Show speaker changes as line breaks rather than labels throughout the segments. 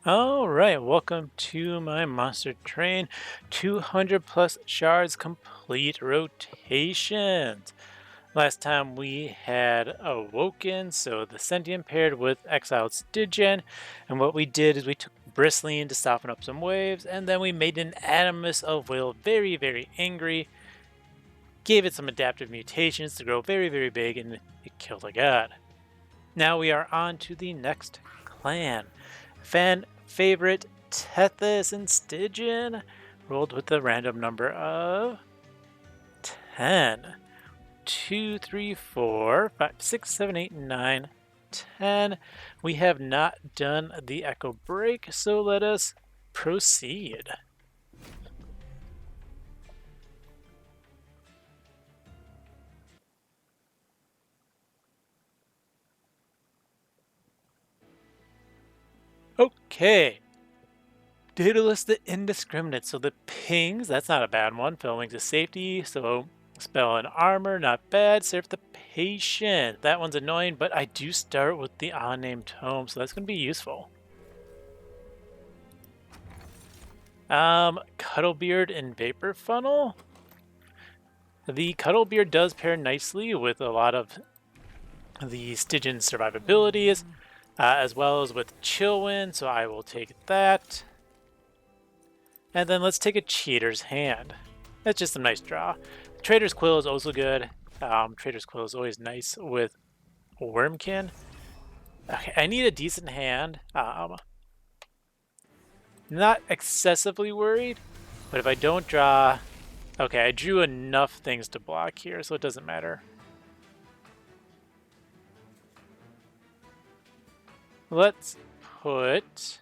All right, welcome to my monster train. 200 plus shards complete rotations. Last time we had awoken, so the sentient paired with exiled Stygian, and what we did is we took Bristling to soften up some waves, and then we made an Animus of Will very, very angry, gave it some adaptive mutations to grow very, very big, and it killed a god. Now we are on to the next clan. Fan favorite Tethys and Stygian rolled with a random number of 10. 2, 3, 4, 5, 6, 7, 8, 9, 10. We have not done the echo break, so let us proceed. Okay. Daedalus the Indiscriminate. So the pings, that's not a bad one. Pyrewings is safety, so spell and armor, not bad. Seraph the Patient. That one's annoying, but I do start with the unnamed tome, so that's going to be useful. Cuddlebeard and Vapor Funnel. The Cuddlebeard does pair nicely with a lot of the Stygian survivabilities, as well as with Chillwind, so I will take that. And then let's take a Cheater's Hand. That's just a nice draw. Trader's Quill is also good. Trader's Quill is always nice with Wurmkin. Okay, I need a decent hand. Not excessively worried, but if I don't draw... Okay, I drew enough things to block here, so it doesn't matter. Let's put...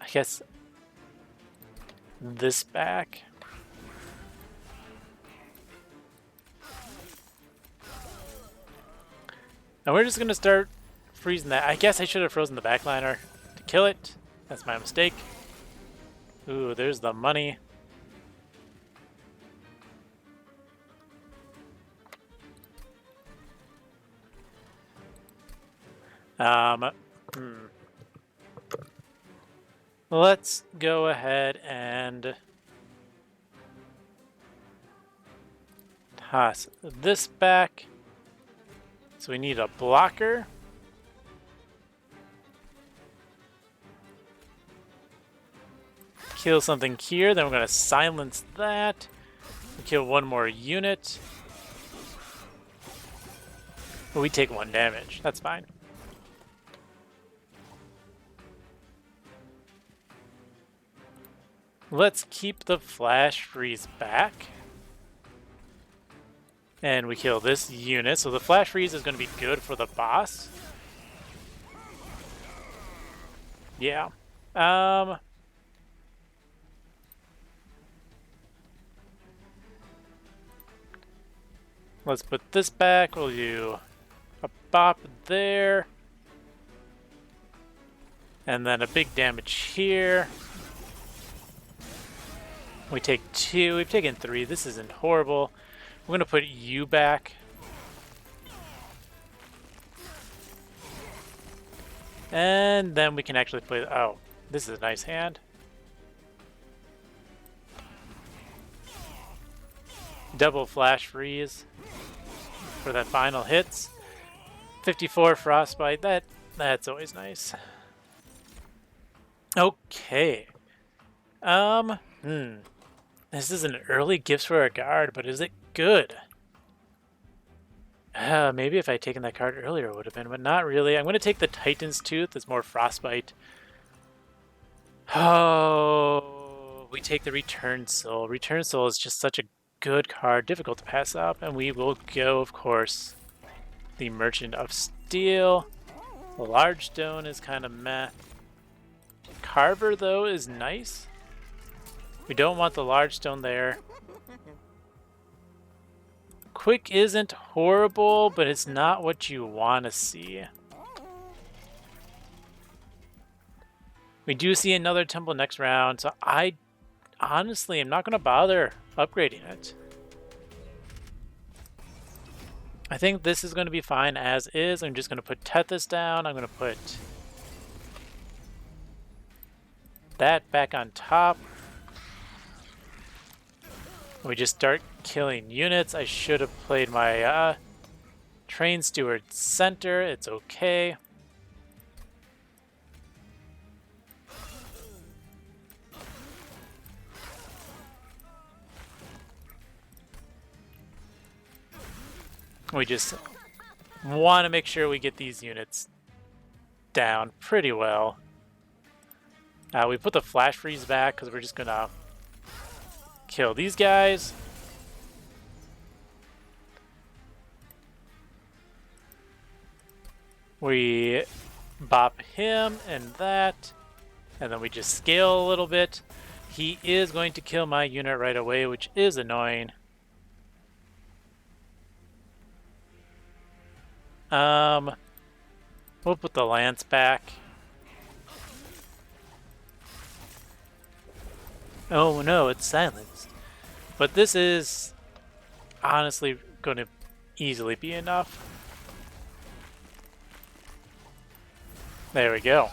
I guess this back. And we're just going to start freezing that. I guess I should have frozen the backliner to kill it. That's my mistake. Ooh, there's the money. Let's go ahead and toss this back. So we need a blocker. Kill something here, then we're going to silence that. Kill one more unit. We take 1 damage. That's fine. Let's keep the flash freeze back. And we kill this unit. So the flash freeze is going to be good for the boss. Yeah. Let's put this back. We'll do a bop there. And then a big damage here. We take 2. We've taken 3. This isn't horrible. We're going to put you back. And then we can actually play... Oh, this is a nice hand. Double flash freeze for that final hits. 54 frostbite. That's always nice. Okay. This is an early gift for a guard, but is it good? Maybe if I had taken that card earlier it would have been, but not really. I'm going to take the Titan's Tooth. It's more frostbite. Oh, we take the Return Soul. Return Soul is just such a good card, difficult to pass up, and we will go, of course, the Merchant of Steel. Large Stone is kind of meh. Carver, though, is nice. We don't want the large stone there. Quick isn't horrible, but it's not what you want to see. We do see another temple next round, so I honestly am not going to bother upgrading it. I think this is going to be fine as is. I'm just going to put Tethys down. I'm going to put that back on top. We just start killing units. I should have played my train steward center. It's okay. We just want to make sure we get these units down pretty well. We put the flash freeze back because we're just going to kill these guys. We bop him and that, and then we just scale a little bit. He is going to kill my unit right away, which is annoying. We'll put the lance back. Oh no, it's silenced. But this is honestly going to easily be enough. There we go.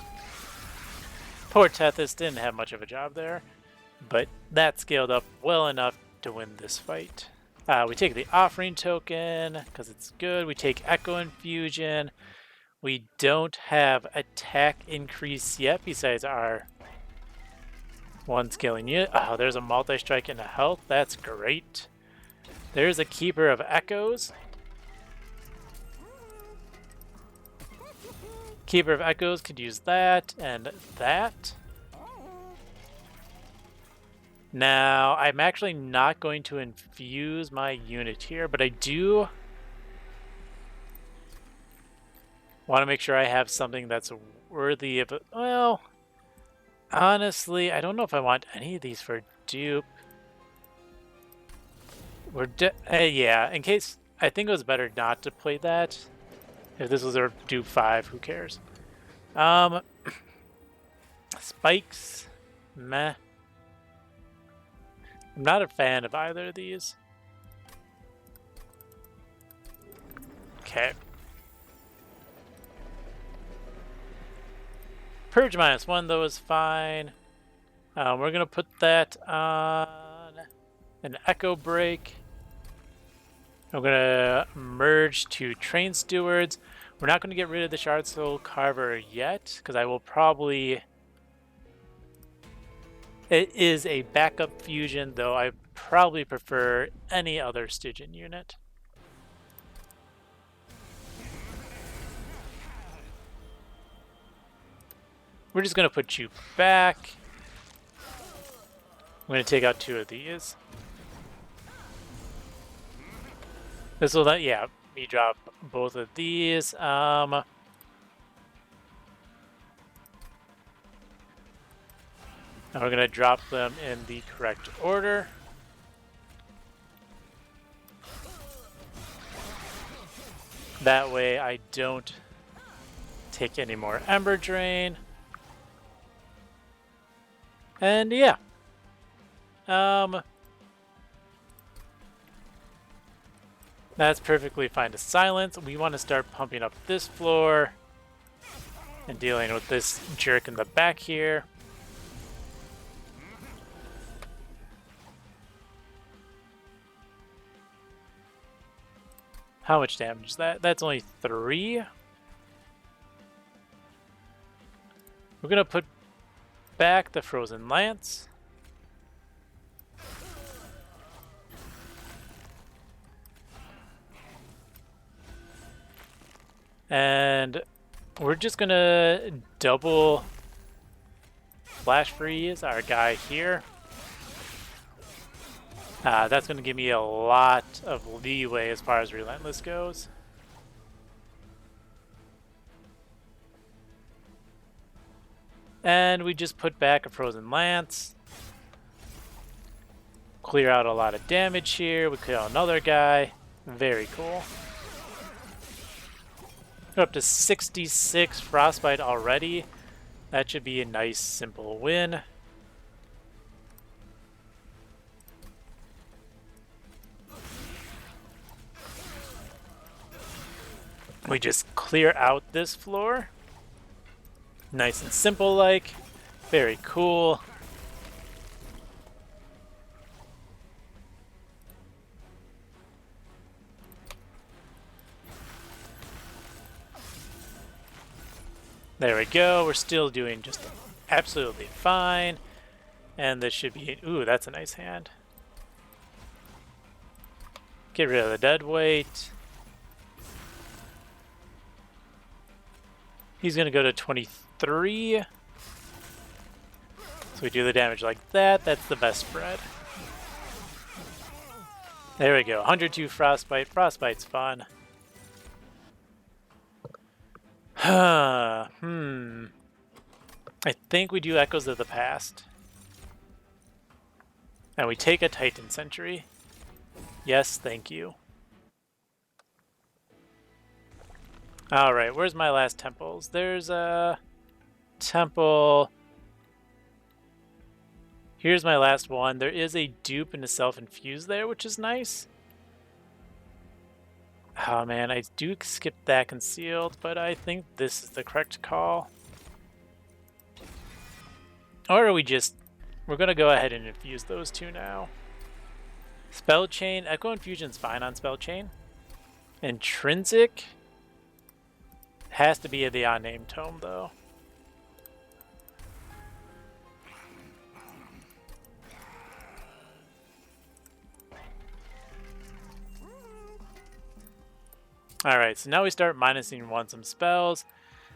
Poor Tethys didn't have much of a job there, but that scaled up well enough to win this fight. We take the offering token because it's good. We take Echo Infusion. We don't have attack increase yet besides our one scaling unit. Oh, there's a multi-strike into health. That's great. There's a Keeper of Echoes. Keeper of Echoes could use that and that. Now, I'm actually not going to infuse my unit here, but I do want to make sure I have something that's worthy of it. Well, honestly, I don't know if I want any of these for dupe. Yeah, in case, I think it was better not to play that. If this was a dupe 5, who cares? Spikes, meh. I'm not a fan of either of these. Okay. Purge -1 though is fine. We're gonna put that on an Echo Break. I'm gonna merge to Train Stewards. We're not gonna get rid of the Shard Soul Carver yet, because I will probably... It is a backup fusion, though I probably prefer any other Stygian unit. We're just going to put you back. I'm going to take out 2 of these. This will let, yeah, me drop both of these. And we're going to drop them in the correct order. That way I don't take any more Ember Drain. And yeah. That's perfectly fine to silence. We want to start pumping up this floor and dealing with this jerk in the back here. How much damage is that? That's only 3. We're going to put back the Frozen Lance. And we're just going to double Flash Freeze our guy here. That's going to give me a lot of leeway as far as Relentless goes. And we just put back a Frozen Lance. Clear out a lot of damage here. We clear out another guy. Very cool. We're up to 66 Frostbite already. That should be a nice, simple win. We just clear out this floor. Nice and simple like. Very cool. There we go. We're still doing just absolutely fine. And this should be... Ooh, that's a nice hand. Get rid of the dead weight. He's going to go to 23. So we do the damage like that. That's the best spread. There we go. 102 Frostbite. Frostbite's fun. I think we do Echoes of the Past. And we take a Titan Sentry. Yes, thank you. Alright, where's my last temples? There's a temple. Here's my last one. There is a dupe and a self-infused there, which is nice. Oh man, I do skip that concealed, but I think this is the correct call. Or are we just... We're going to go ahead and infuse those two now. Spell Chain. Echo Infusion's fine on Spell Chain. Intrinsic has to be the unnamed tome, though. Alright, so now we start minusing one some spells.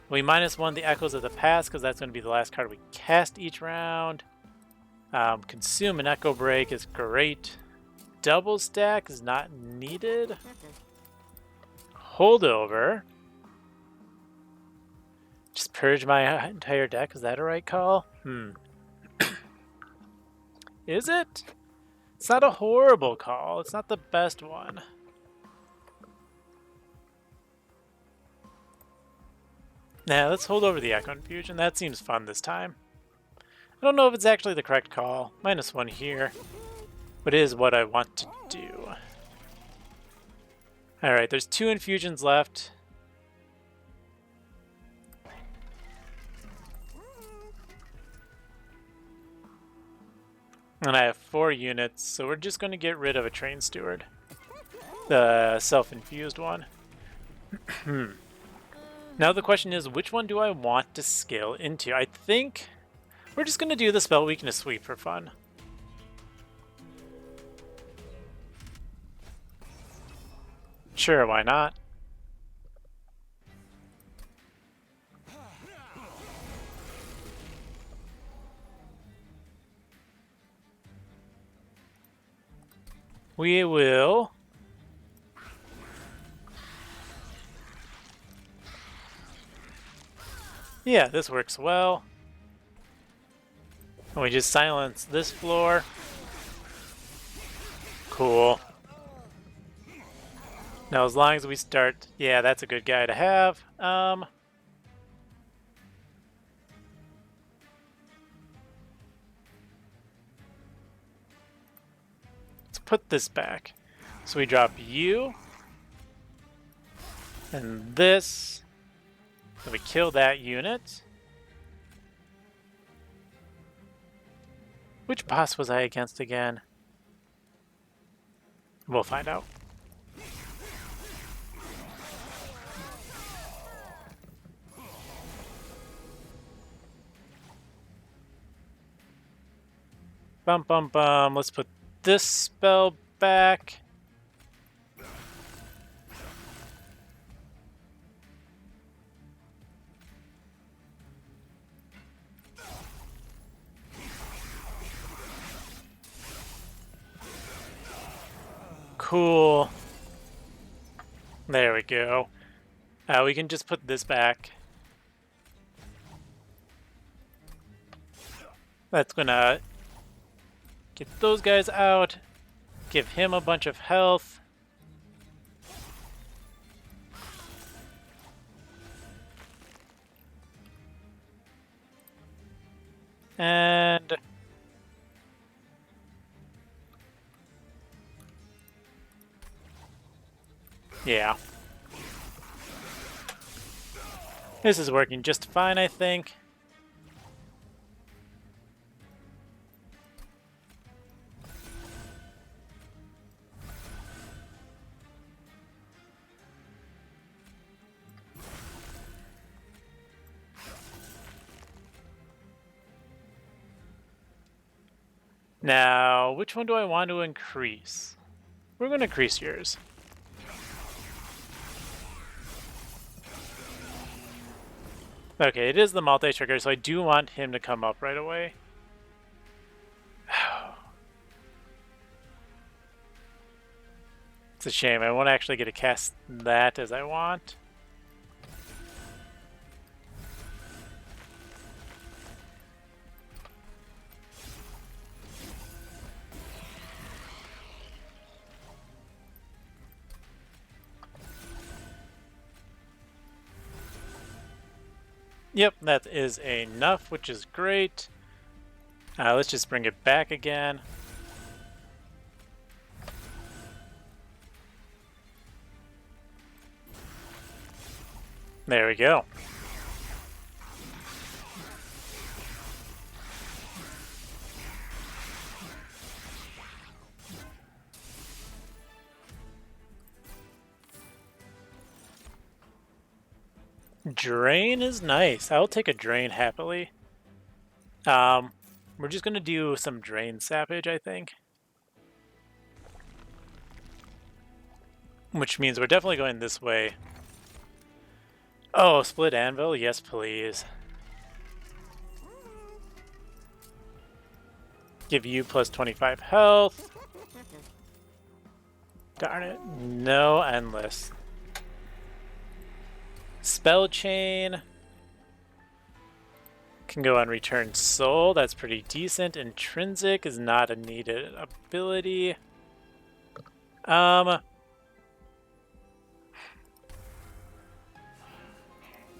We minus one the Echoes of the Past, because that's going to be the last card we cast each round. Consume an Echo Break is great. Double stack is not needed. Holdover. Just purge my entire deck. Is that a right call? Is it? It's not a horrible call. It's not the best one. Now let's hold over the Echo Infusion. That seems fun this time. I don't know if it's actually the correct call. -1 here. But it is what I want to do. Alright, there's 2 infusions left. And I have 4 units, so we're just going to get rid of a Train Steward. The self-infused one. Now the question is, which one do I want to scale into? I think we're just going to do the Spell Weakness Sweep for fun. Sure, why not? We will... Yeah, this works well. And we just silence this floor. Cool. Now, as long as we start... Yeah, that's a good guy to have. Let's put this back. So we drop you. And this. And we kill that unit. Which boss was I against again? We'll find out. Bum bum bum. Let's put this spell back. Cool. There we go. We can just put this back. That's gonna get those guys out. Give him a bunch of health. And... yeah. This is working just fine, I think. Now, which one do I want to increase? We're going to increase yours. Okay, it is the multi-trigger, so I do want him to come up right away. It's a shame. I won't actually get to cast that as I want. Yep, that is enough, which is great. Let's just bring it back again. There we go. Drain is nice. I'll take a drain happily. We're just gonna do some drain sappage, I think. Which means we're definitely going this way. Oh, split anvil? Yes, please. Give you plus 25 health. Darn it. No endless. Spell chain. Can go on return soul. That's pretty decent. Intrinsic is not a needed ability.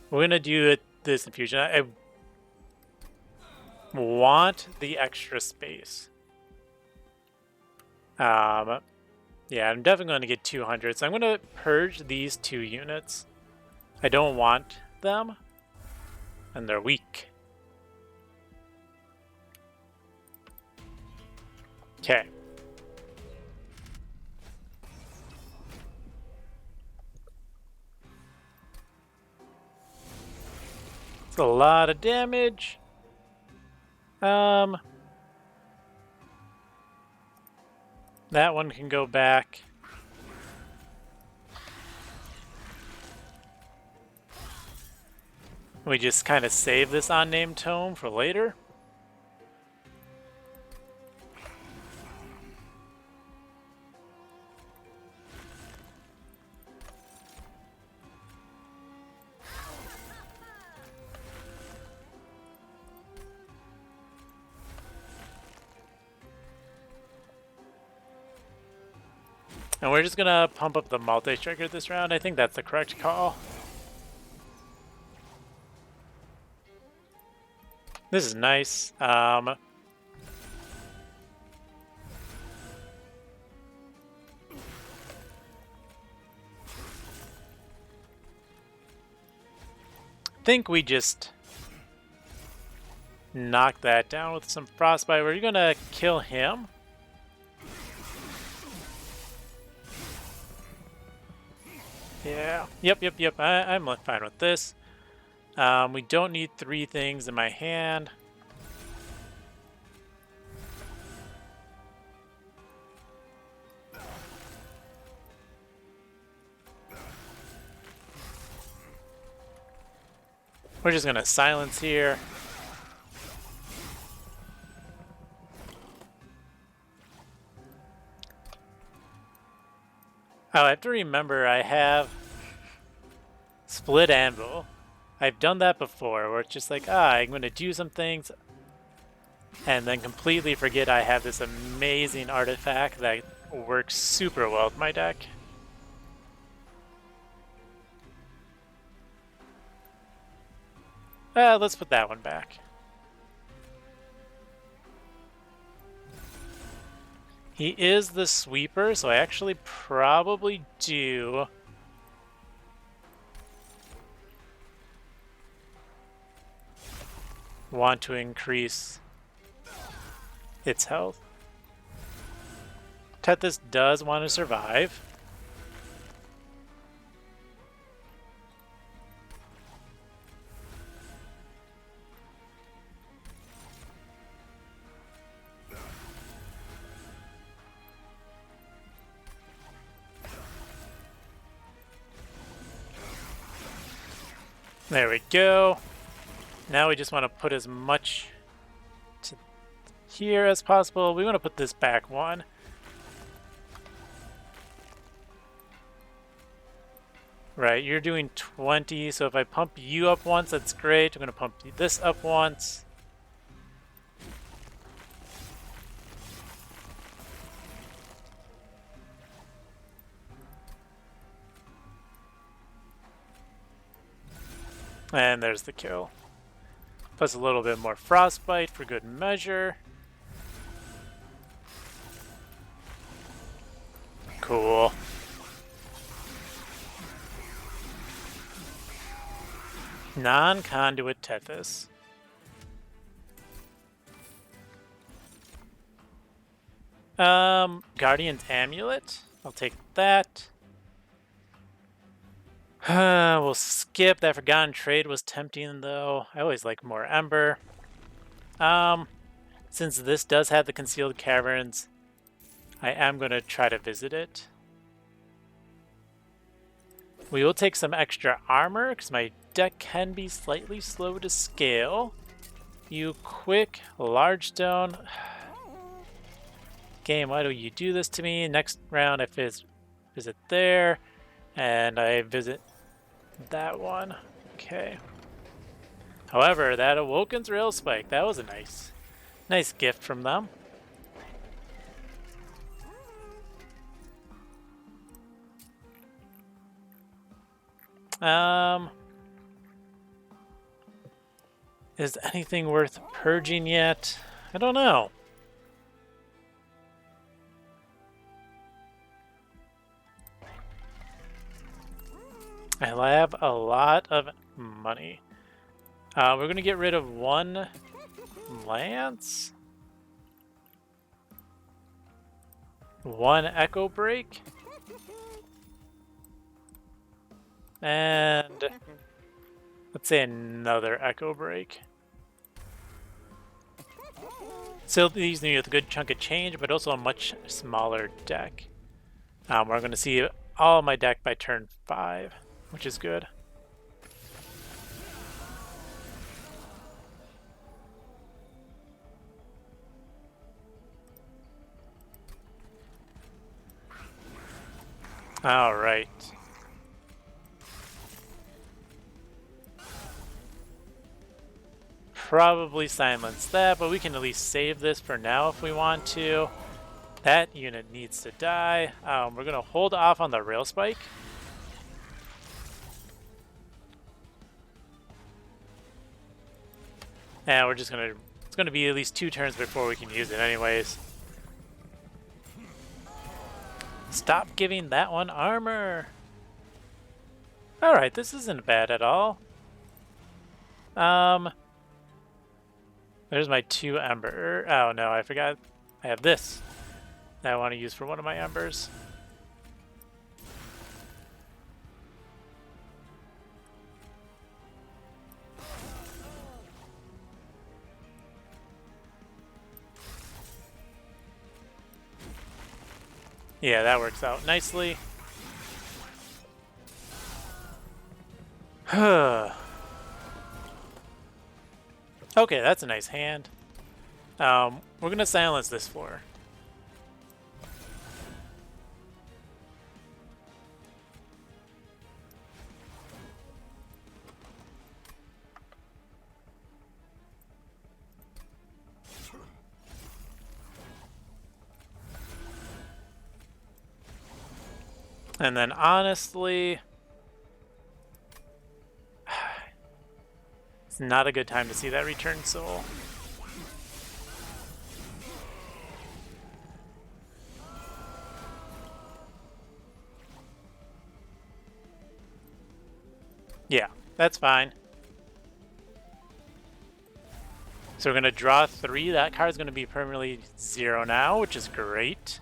We're gonna do this infusion. I want the extra space. Yeah, I'm definitely going to get 200, so I'm going to purge these 2 units. I don't want them, and they're weak. Okay. It's a lot of damage. That one can go back. We just kind of save this unnamed tome for later. And we're just gonna pump up the multi-trigger this round. I think that's the correct call. This is nice. Think we just knock that down with some frostbite. We're gonna kill him. Yeah. Yep. I'm fine with this. We don't need 3 things in my hand. We're just gonna silence here. Oh, I have to remember I have split anvil. I've done that before, where it's just like, I'm going to do some things, and then completely forget I have this amazing artifact that works super well with my deck. Let's put that one back. He is the sweeper, so I actually probably do want to increase its health. Tethys does want to survive. There we go. Now we just want to put as much to here as possible. We want to put this back one. Right, you're doing 20, so if I pump you up once, that's great. I'm going to pump this up once. And there's the kill. Plus a little bit more frostbite for good measure. Cool. Non-conduit Tethys. Guardian's Amulet. I'll take that. We'll skip. That Forgotten Trade was tempting, though. I always like more Ember. Since this does have the Concealed Caverns, I am going to try to visit it. We will take some extra armor, because my deck can be slightly slow to scale. You quick, large stone. Game, why do you do this to me? Next round I visit there, and I visit that one. Okay. However, that Awoken's Rail Spike, that was a nice gift from them. Is anything worth purging yet? I don't know. I have a lot of money. We're going to get rid of one lance. One echo break. And let's say another echo break. Still leaves me with a good chunk of change, but also a much smaller deck. We're going to see all my deck by turn 5, which is good. All right. Probably silence that, but we can at least save this for now if we want to. That unit needs to die. We're going to hold off on the rail spike. And we're just going to... It's going to be at least 2 turns before we can use it anyways. Stop giving that one armor! Alright, this isn't bad at all. There's my 2 ember. Oh no, I forgot. I have this that I want to use for one of my embers. Yeah, that works out nicely. Okay, that's a nice hand. We're gonna silence this floor. And then honestly, it's not a good time to see that return soul. Yeah, that's fine. So we're going to draw 3. That card is going to be permanently 0 now, which is great.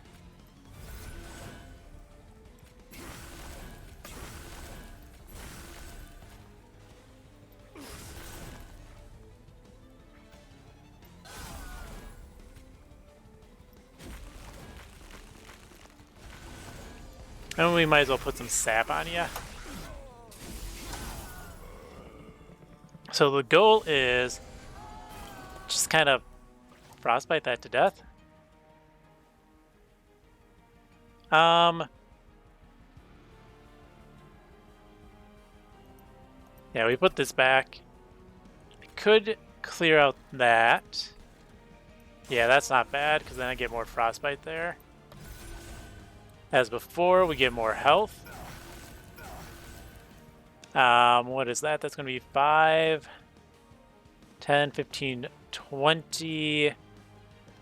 And we might as well put some sap on you. So the goal is just kind of frostbite that to death. Yeah, we put this back. I could clear out that. Yeah, that's not bad, because then I get more frostbite there. As before, we get more health. What is that? That's going to be 5, 10, 15, 20,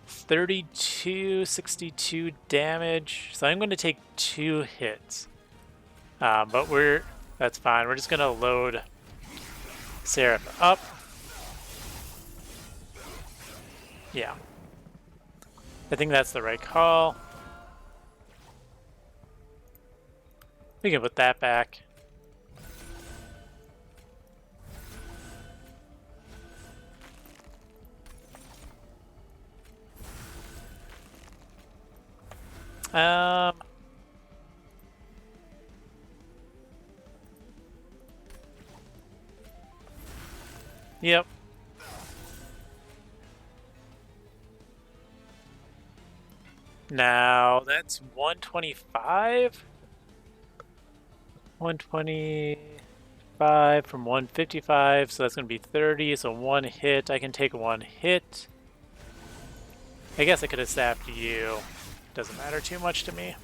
32, 62 damage. So I'm going to take 2 hits. But that's fine. We're just going to load Seraph up. Yeah. I think that's the right call. We can put that back. Yep. Now that's 125. 125 from 155, so that's going to be 30. So 1 hit. I can take 1 hit. I guess I could have sapped you. Doesn't matter too much to me.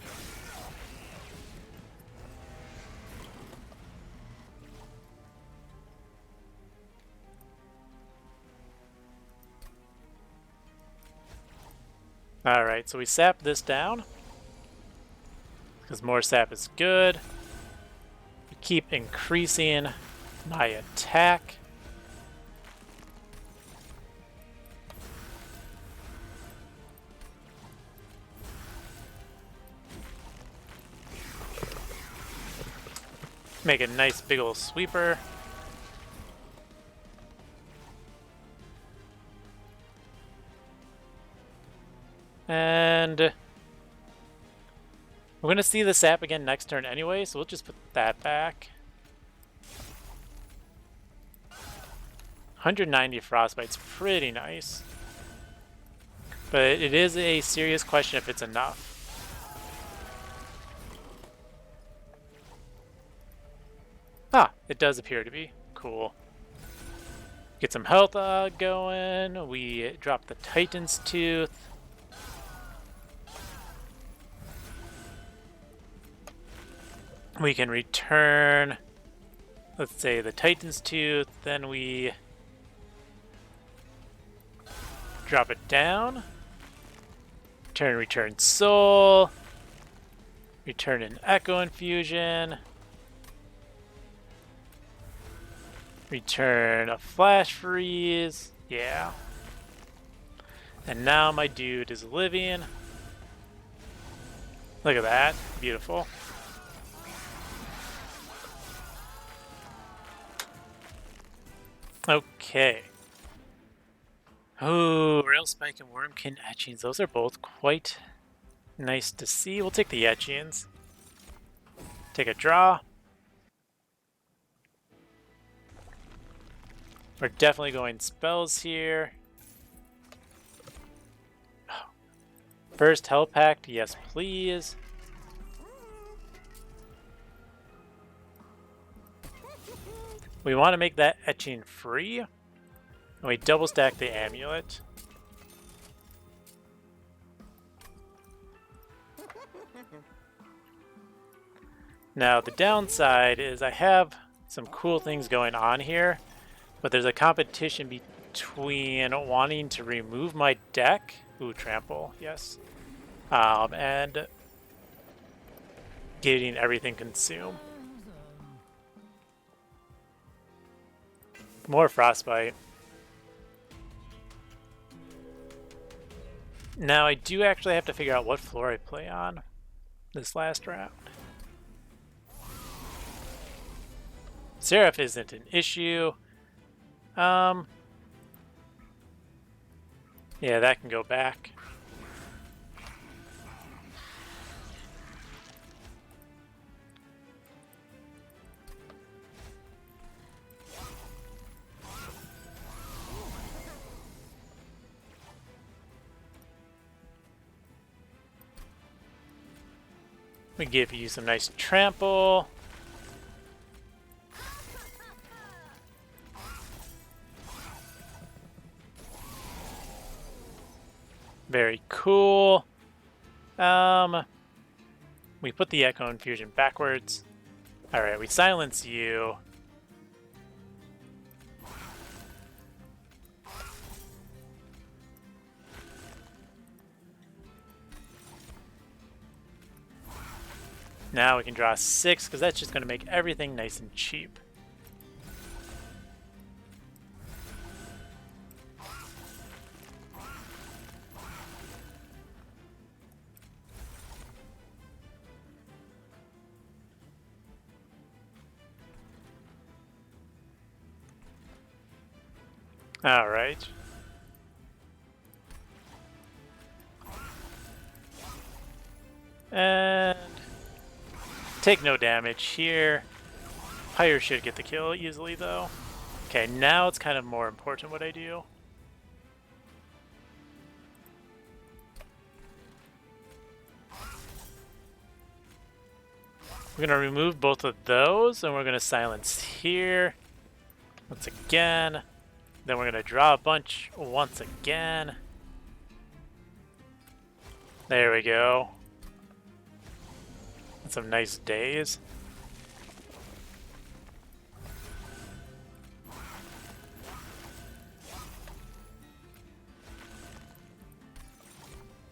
Alright, so we sap this down. Because more sap is good. We keep increasing my attack. Make a nice big ol' sweeper. And we're going to see the sap again next turn anyway, so we'll just put that back. 190 frostbite's pretty nice. But it is a serious question if it's enough. Ah, it does appear to be. Cool. Get some health going. We drop the Titan's Tooth. We can return, let's say, the Titan's Tooth, then we drop it down. Return Soul. Return an Echo Infusion. Return a Flash Freeze. Yeah. And now my dude is living. Look at that. Beautiful. Okay. Oh, Rail Spike and Wurmkin etchings. Those are both quite nice to see. We'll take the etchings. Take a draw. We're definitely going spells here. First Hell Pact, yes please. We want to make that etching free. And we double stack the amulet. Now the downside is I have some cool things going on here, but there's a competition between wanting to remove my deck. Ooh, trample, yes. And getting everything consumed. More frostbite. Now I do actually have to figure out what floor I play on this last round. Seraph isn't an issue. Yeah, that can go back. We give you some nice trample. Very cool. We put the Echo Infusion backwards. Alright, we silence you. Now we can draw 6, because that's just going to make everything nice and cheap. All right. And take no damage here. Pyre should get the kill easily, though. Okay, now it's kind of more important what I do. We're going to remove both of those, and we're going to silence here once again. Then we're going to draw a bunch once again. There we go. That's some nice days.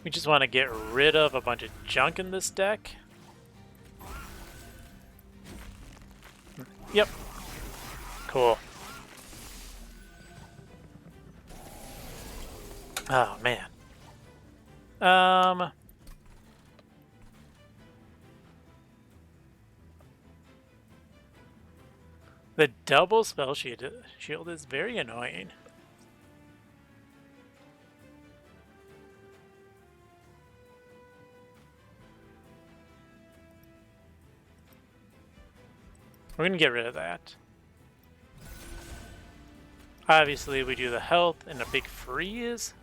We just want to get rid of a bunch of junk in this deck. Yep. Cool. Oh, man. The double spell shield is very annoying. We're going to get rid of that. Obviously, we do the health and a big freeze.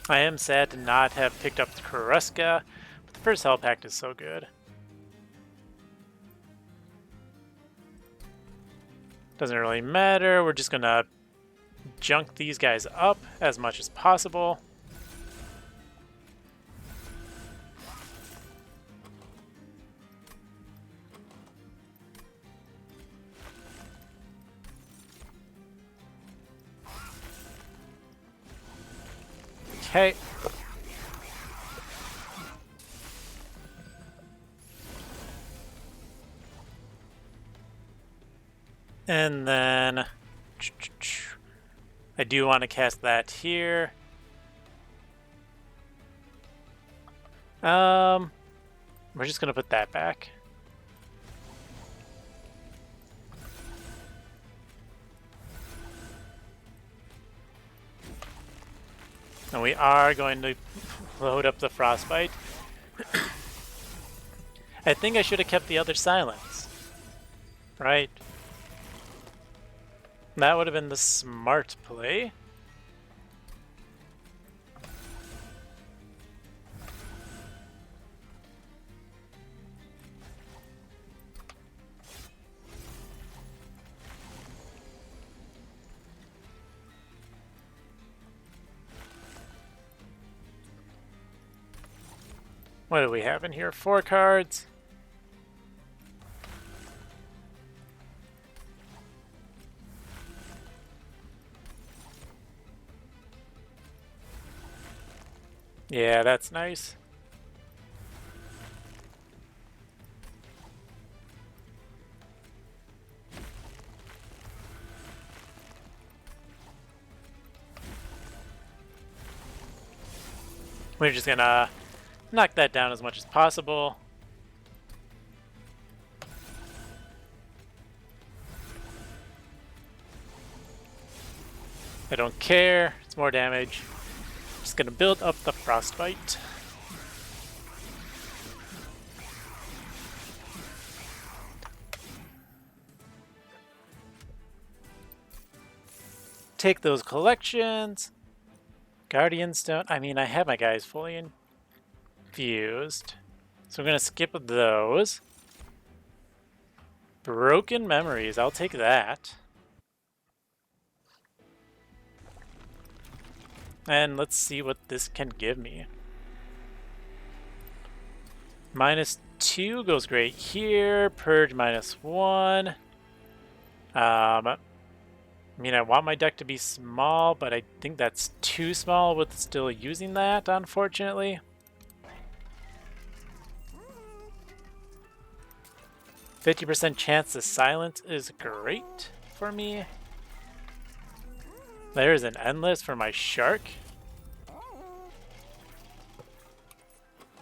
I am sad to not have picked up the Karuska, but the first health pact is so good. Doesn't really matter, we're just gonna junk these guys up as much as possible. Okay. And then I do want to cast that here. We're just gonna put that back. And we are going to load up the Frostbite. I think I should have kept the other silence. Right? That would have been the smart play. What do we have in here? 4 cards. Yeah, that's nice. We're just gonna knock that down as much as possible. I don't care. It's more damage. Just gonna build up the Frostbite. Take those collections. Guardian Stone. I mean, I have my guys fully infused. So we're going to skip those. Broken Memories. I'll take that. And let's see what this can give me. -2 goes great here. Purge -1. I mean, I want my deck to be small, but I think that's too small with still using that, unfortunately. %50 chance to silence is great for me. There's an Endless for my Shark.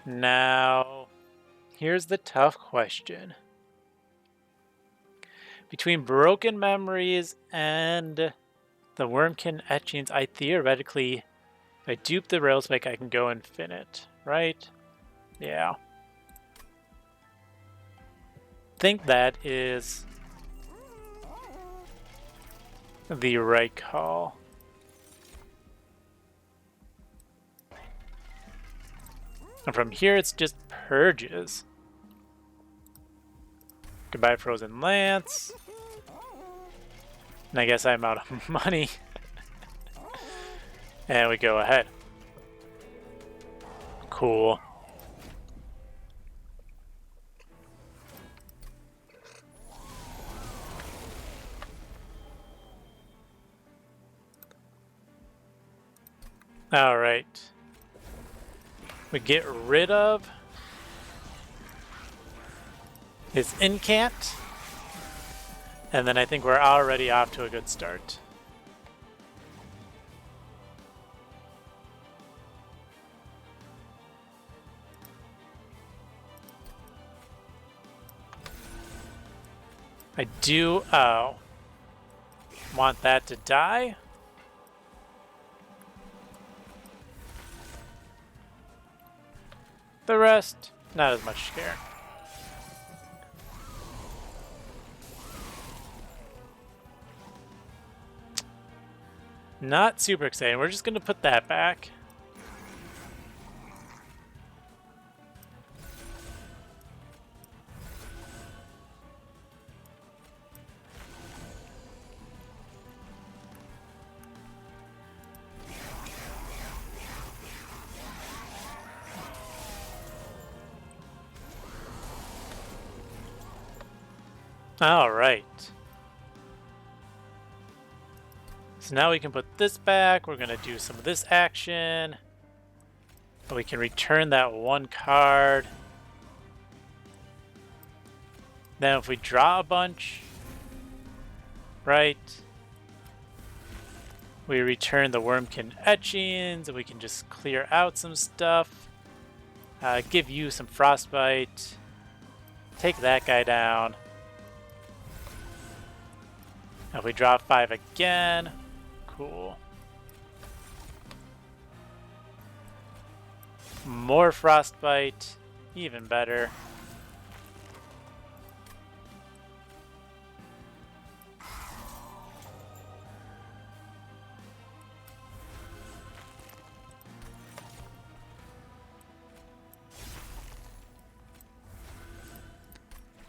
Now, here's the tough question. Between Broken Memories and the Wurmkin Etchings, I theoretically, if I dupe the Railspike, I can go infinite, right? Yeah. Think that is the right call. And from here, it's just purges. Goodbye, Frozen Lance. And I guess I'm out of money. And we go ahead. Cool. All right. We get rid of his incant. And then I think we're already off to a good start. I do want that to die. The rest, not as much scare. Not super exciting. We're just going to put that back. All right. So now we can put this back. We're going to do some of this action. We can return that one card. Then if we draw a bunch, right, we return the Wurmkin Etchings, and we can just clear out some stuff. Give you some Frostbite. Take that guy down. If we draw 5 again, cool. More Frostbite, even better.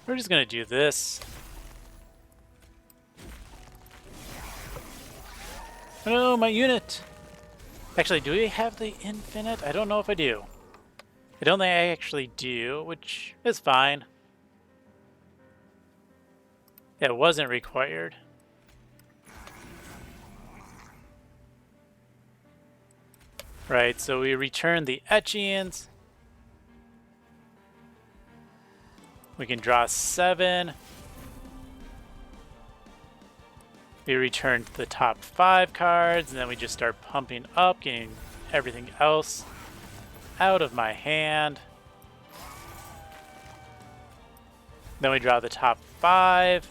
We're just gonna do this. Oh, my unit! Actually, do we have the infinite? I don't know if I do. I don't think I actually do, which is fine. It wasn't required. Right, so we return the Etchings. We can draw 7. We return the top 5 cards, and then we just start pumping up, getting everything else out of my hand. Then we draw the top 5.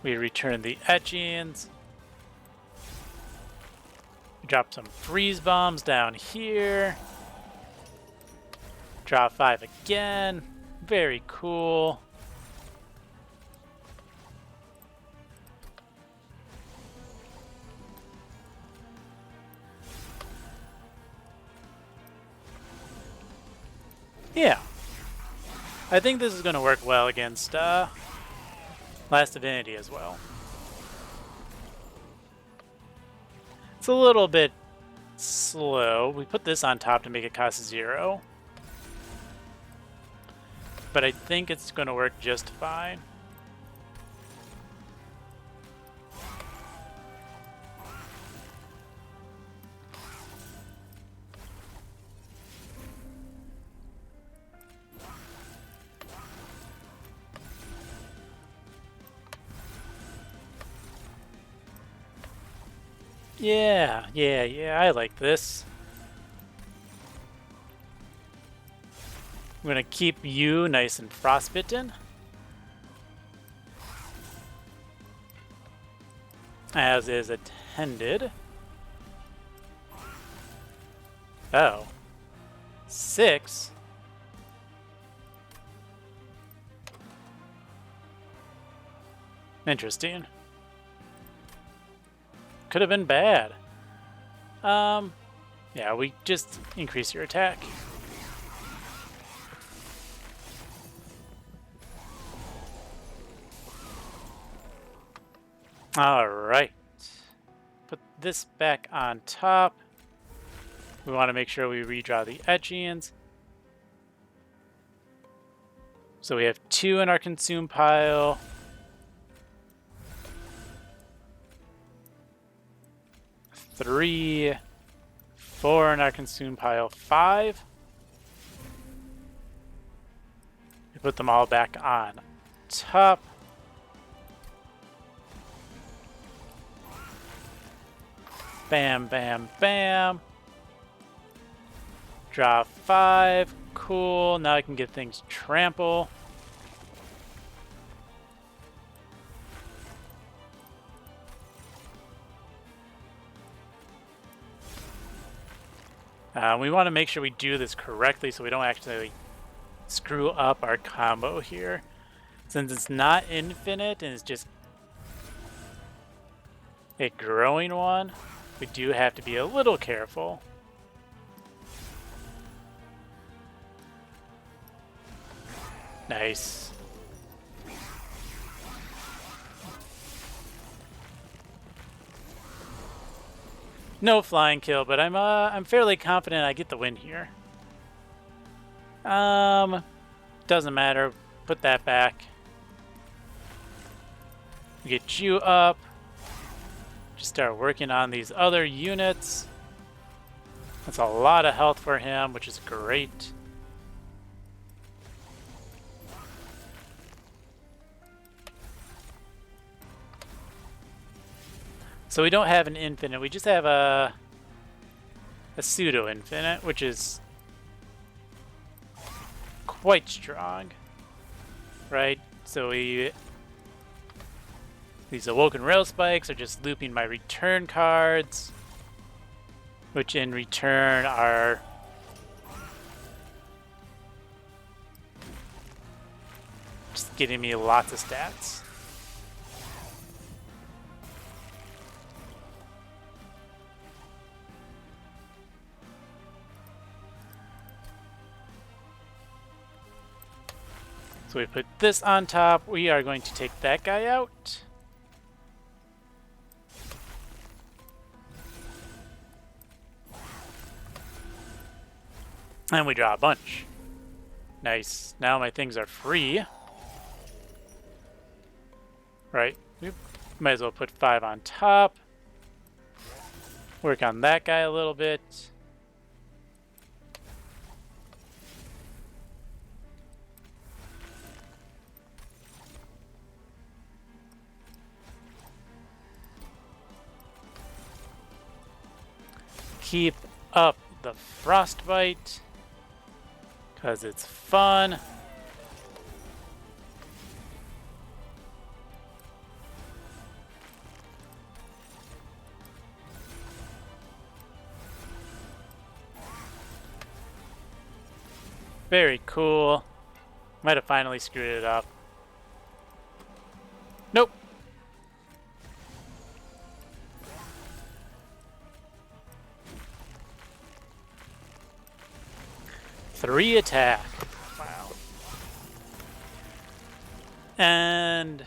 We return the Etchings. We drop some freeze bombs down here. Draw 5 again. Very cool. Yeah, I think this is going to work well against Last Divinity as well. It's a little bit slow. We put this on top to make it cost 0. But I think it's going to work just fine. Yeah, I like this. I'm gonna keep you nice and frostbitten. As is attended. Oh. 6? Interesting. Could have been bad. Yeah, we just increase your attack. Alright. Put this back on top. We want to make sure we redraw the Etchians. So we have 2 in our consume pile. Three, 4 in our consume pile, 5. We put them all back on top. Bam, bam, bam. Draw 5. Cool. Now I can get things trample. We want to make sure we do this correctly so we don't actually screw up our combo here. Since it's not infinite and it's just a growing one, we do have to be a little careful. Nice. No flying kill, but I'm fairly confident I get the win here. Doesn't matter. Put that back. Get you up. Just start working on these other units. That's a lot of health for him, which is great. So we don't have an infinite, we just have a pseudo-infinite, which is quite strong, right? So these Awoken Rail Spikes are just looping my return cards, which in return are just getting me lots of stats. So we put this on top. We are going to take that guy out. And we draw a bunch. Nice. Now my things are free. Right. We might as well put 5 on top. Work on that guy a little bit. Keep up the frostbite because it's fun. Very cool. Might have finally screwed it up. Nope. Three attack. And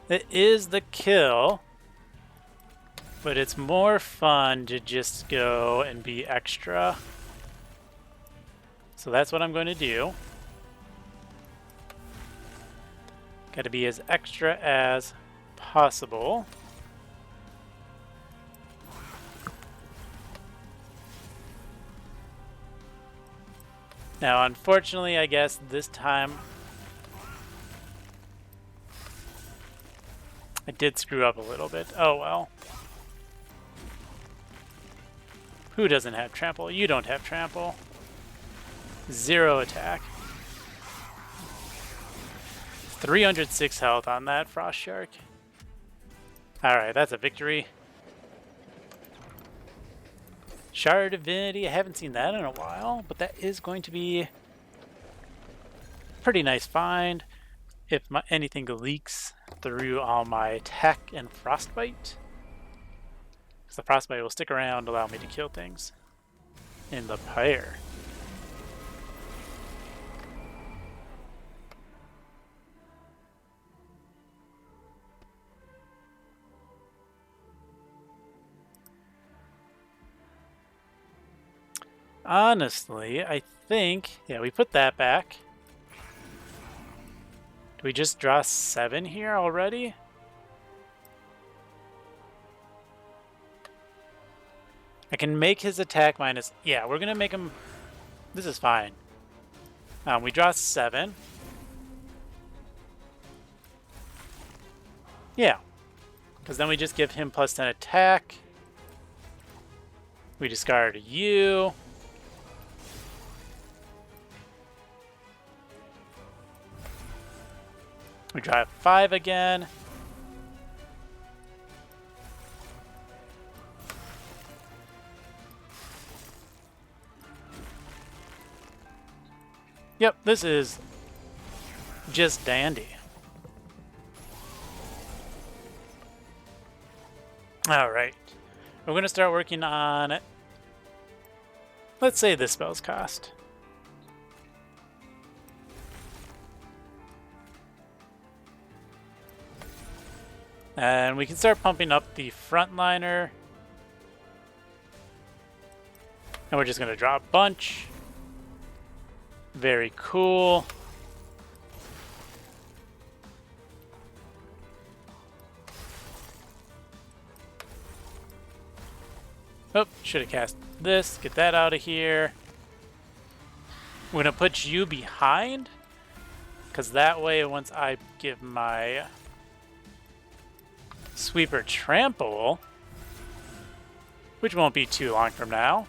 it is the kill, but it's more fun to just go and be extra. So that's what I'm going to do. Got to be as extra as possible. Now, unfortunately, I guess this time I did screw up a little bit. Oh well. Who doesn't have trample? You don't have trample. 0 attack. 306 health on that frost shark. Alright, that's a victory. Shard Divinity, I haven't seen that in a while, but that is going to be a pretty nice find if anything leaks through all my attack and frostbite. Because the frostbite will stick around, allow me to kill things in the pyre. Honestly, I think, yeah, we put that back. Do we just draw 7 here already? I can make his attack minus, yeah, we're gonna make him, this is fine. We draw 7. Yeah, because then we just give him plus 10 attack. We discard you. We drive 5 again. Yep, this is just dandy. All right, we're going to start working on, let's say, this spell's cost. And we can start pumping up the frontliner. And we're just going to draw a bunch. Very cool. Oh, should have cast this. Get that out of here. We're going to put you behind. Because that way, once I give my Sweeper trample, which won't be too long from now,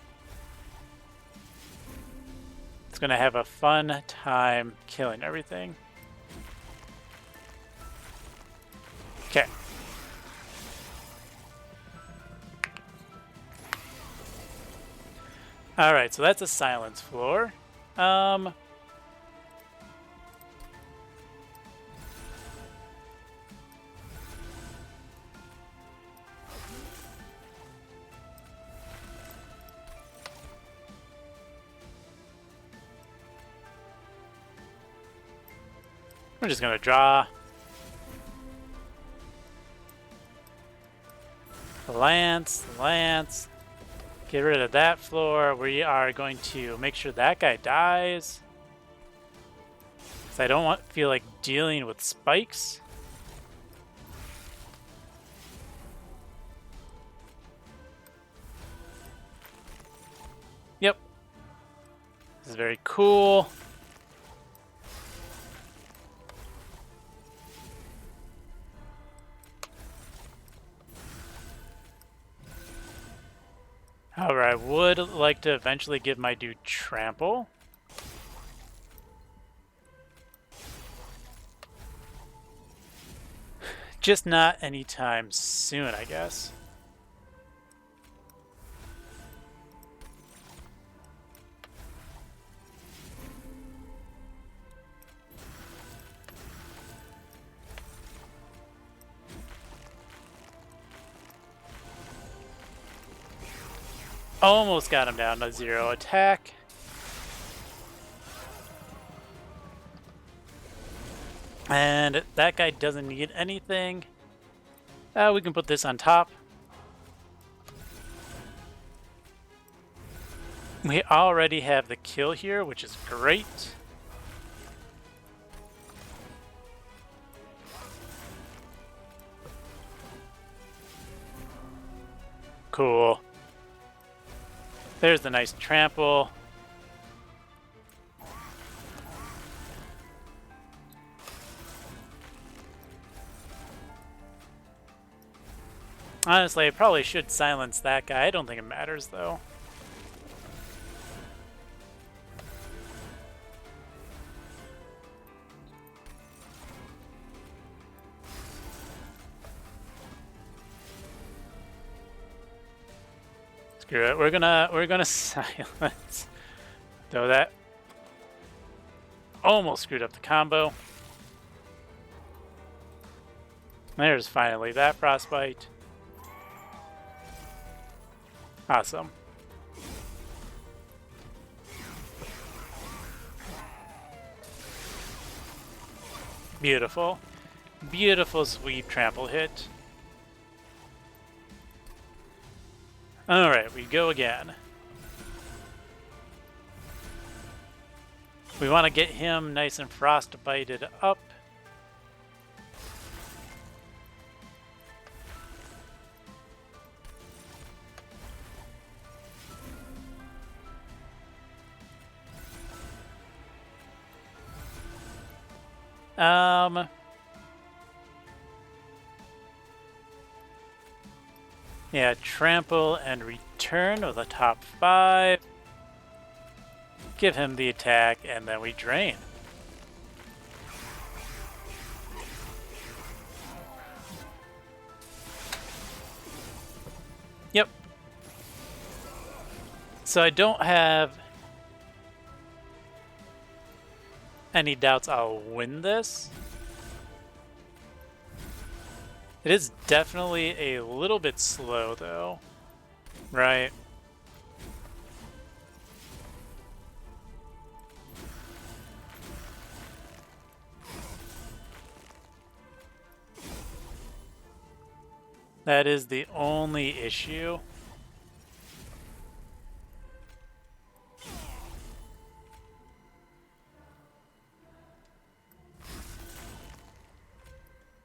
it's going to have a fun time killing everything. Okay. Alright, so that's a silence floor. We're just going to draw. Lance. Get rid of that floor. We are going to make sure that guy dies. Because I don't feel like dealing with spikes. Yep. This is very cool. However, I would like to eventually give my dude trample. Just not anytime soon, I guess. Almost got him down to 0 attack. And that guy doesn't need anything. We can put this on top. We already have the kill here, which is great. Cool. There's the nice trample. Honestly, I probably should silence that guy. I don't think it matters, though. Screw it. We're gonna silence. Though that almost screwed up the combo. There's finally that frostbite. Awesome. Beautiful. Beautiful sweep trample hit. Alright, we go again. We want to get him nice and frostbited up. Yeah, trample and return of the top 5. Give him the attack, and then we drain. Yep. So I don't have any doubts I'll win this. It is definitely a little bit slow, though. Right. That is the only issue.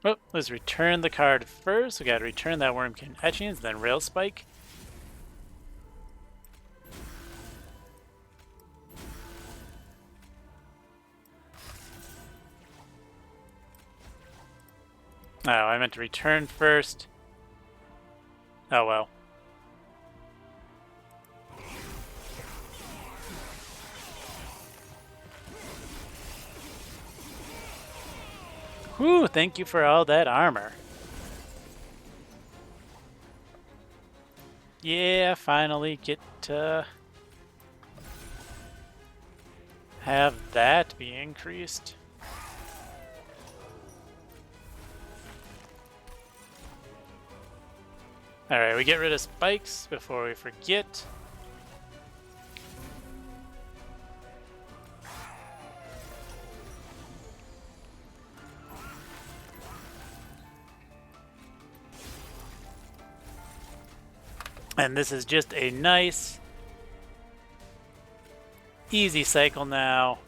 Oh, let's return the card first. We gotta return that Wurmkin Etchings, then Rail Spike. Oh, I meant to return first. Oh well. Whew, thank you for all that armor. Yeah, finally get to have that be increased. Alright, we get rid of spikes before we forget. And this is just a nice, easy cycle now.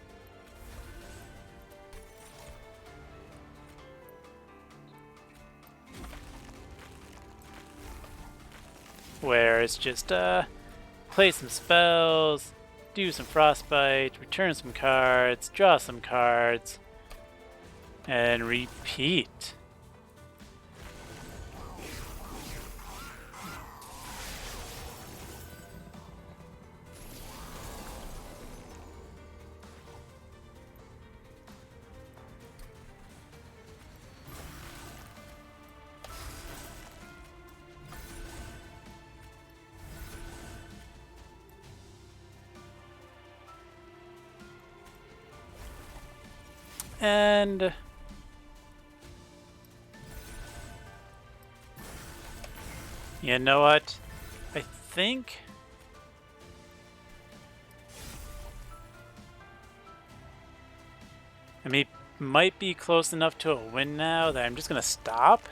Where it's just play some spells, do some frostbite, return some cards, draw some cards, and repeat. And you know what? I think might be close enough to a win now that I'm just going to stop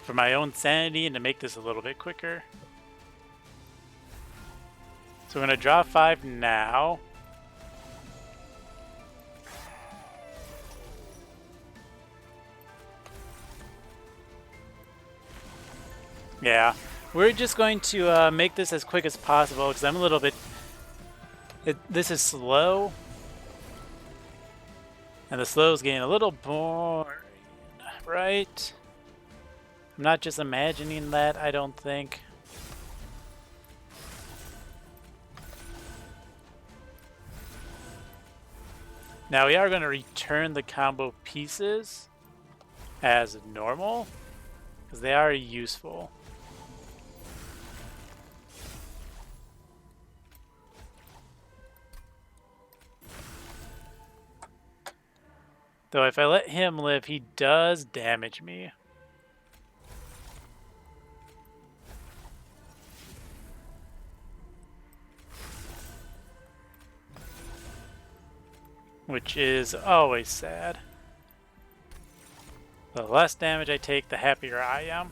for my own sanity and to make this a little bit quicker. So we're going to draw 5 now. Yeah, we're just going to make this as quick as possible because I'm a little bit... this is slow. And the slow is getting a little boring, right? I'm not just imagining that, I don't think. Now we are going to return the combo pieces as normal, because they are useful. Though if I let him live, he does damage me. Which is always sad. The less damage I take, the happier I am.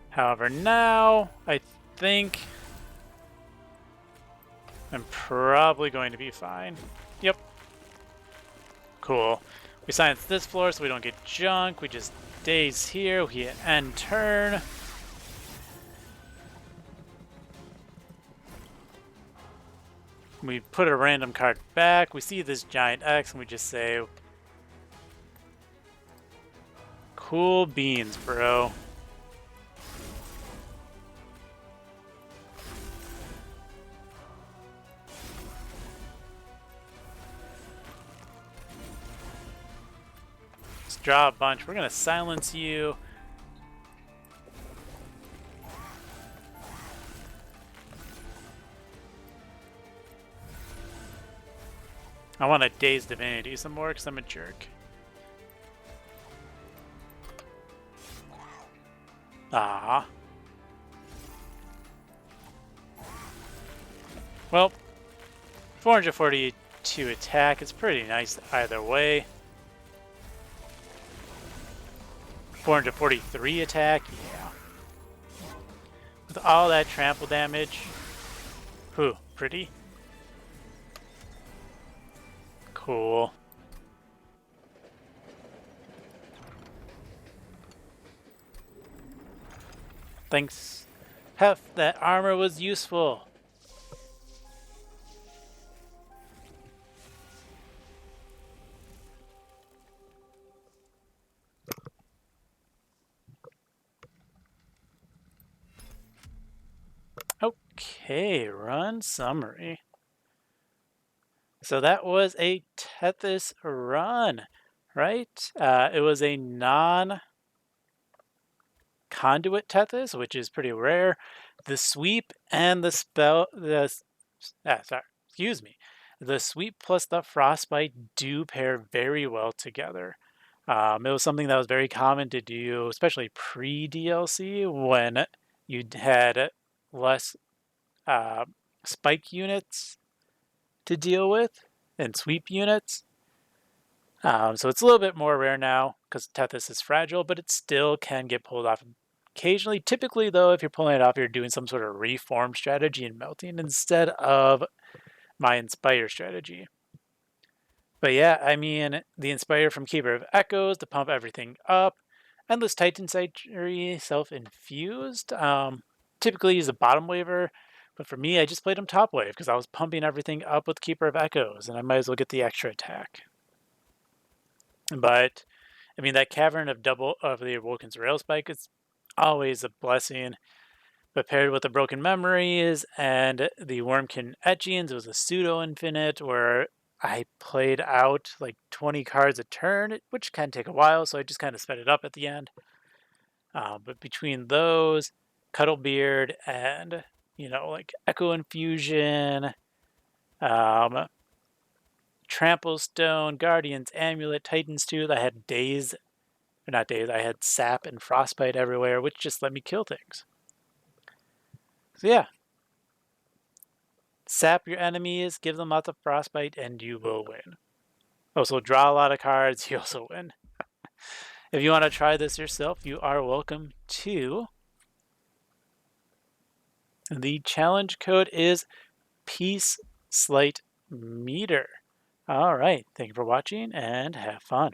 However, now I think I'm probably going to be fine. Yep. Cool. We silence this floor so we don't get junk. We just daze here. We end turn. We put a random card back. We see this giant X and we just say, cool beans, bro. Let's draw a bunch. We're going to silence you. I want to Daze Divinity some more because I'm a jerk. Ah. Well, 442 attack is pretty nice either way. 443 attack, yeah. With all that trample damage. Whew, pretty. Cool. Thanks. Hef, that armor was useful. Okay, run summary. So that was a Tethys run, right? It was a non-conduit Tethys, which is pretty rare. The sweep and the spell, the sweep plus the frostbite do pair very well together. It was something that was very common to do, especially pre-DLC, when you had less spike units to deal with and sweep units. So it's a little bit more rare now because Tethys is fragile, but it still can get pulled off occasionally. Typically, though, if you're pulling it off, you're doing some sort of reform strategy and melting instead of my Inspire strategy. But yeah, I mean, the Inspire from Keeper of Echoes to pump everything up. Endless Titan Sanctuary, self-infused. Typically use a bottom waver, but for me, I just played him top wave because I was pumping everything up with Keeper of Echoes, and I might as well get the extra attack. But, I mean, that Cavern of the Awoken's Rail Spike is always a blessing. But paired with the Broken Memories and the Wurmkin Etchings, it was a pseudo-infinite where I played out like 20 cards a turn, which can take a while, so I just kind of sped it up at the end. But between those, Cuddlebeard and, you know, like Echo Infusion, Trample Stone, Guardian's Amulet, Titan's Tooth, I had I had Sap and Frostbite everywhere, which just let me kill things. So yeah. Sap your enemies, give them lots of Frostbite, and you will win. Also draw a lot of cards, you also win. If you want to try this yourself, you are welcome to. The challenge code is PieceSlightMeter. All right, thank you for watching and have fun.